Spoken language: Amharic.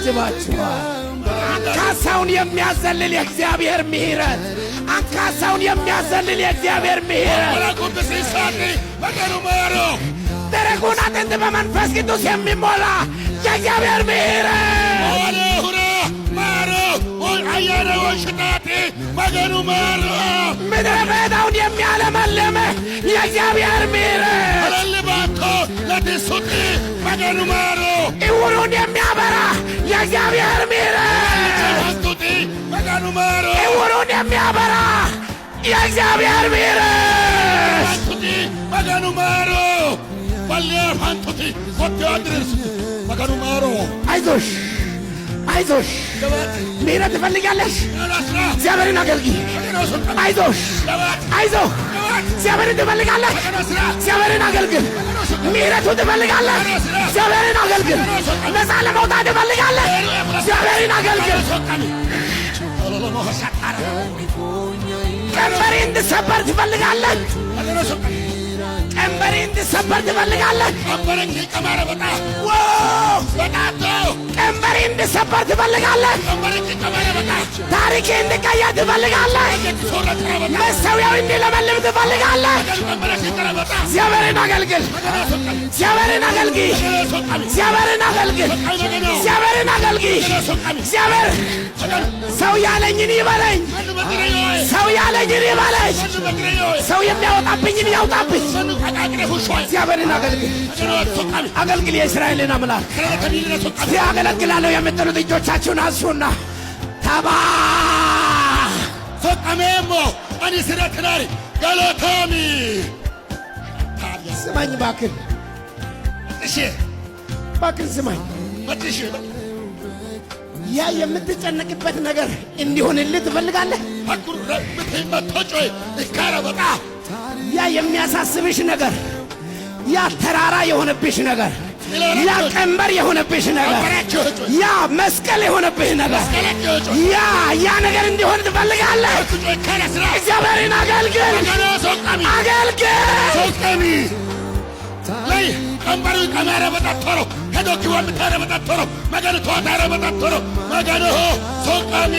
ያጅባችኋል። አንካሳውን የሚያዘልል የእግዚአብሔር ምሕረት፣ አንካሳውን የሚያዘልል የእግዚአብሔር ምሕረት፣ ደረቁን አጥንት በመንፈስ ቅዱስ የሚሞላ የእግዚአብሔር ምሕረት ምድረ በዳውን የሚያለመልም የእግዚአብሔር ምሕረት ዕውሩን የሚያበራ የእግዚአብሔር ምሕረት ዕውሩን የሚያበራ የእግዚአብሔር ምሕረት አይዞሽ አይዞሽ ምሕረት ትፈልጋለሽ? እግዚአብሔርን አገልግይ። አይዞሽ አይዞህ እግዚአብሔርን ትፈልጋለህ? እግዚአብሔርን አገልግል። ምሕረቱን ትፈልጋለህ? እግዚአብሔርን አገልግል። ነፃ ለመውጣት ትፈልጋለህ? እግዚአብሔርን አገልግል። ቀንበሬ እንድሰበር ትፈልጋለህ? ቀንበሬ እንድሰበር ትፈልጋለህ? ቀንበሬ እንድሰበር ትፈልጋለህ? ታሪኬ እንድቀየር ትፈልጋለህ? መሠዊያው እንዲለመልም ትፈልጋለህ? እግዚአብሔርን አገልግል። እግዚአብሔርን አገልግይ። እግዚአብሔርን አገልግል። እግዚአብሔርን አገልግይ። እግዚአብሔር ሰው ያለኝን ይበለኝ። ሰው ያለኝን ይበለኝ። ሰው የሚያወጣብኝን ያውጣብኝ። እግዚአብሔርን አገልግል። አገልግል የእስራኤልን አምላክ። ያገለግላለሁ የምትሉት እጆቻችሁን አንሱና ታባ ሶቃሜሞ አኒ ስረትናሪ ገሎቶሚ ስማኝ እባክህ፣ እሺ እባክህ ስማኝ። ወጥሽ ያ የምትጨነቅበት ነገር እንዲሆንልህ ትፈልጋለህ? አኩር ረብት መቶጮይ እስካረበጣ ያ የሚያሳስብሽ ነገር፣ ያ ተራራ የሆነብሽ ነገር፣ ያ ቀንበር የሆነብሽ ነገር፣ ያ መስቀል የሆነብሽ ነገር፣ ያ ነገር እንዲሆን ትፈልጋለህ? እግዚአብሔርን አገልግል። ሶቃሚ ላይ ቀንበሩ ቀማረ በጣቶሮ ሄዶ ኪዋም ታረ በጣቶሮ መገኑ ተዋታረ በጣቶሮ መገኑ ሶቃሚ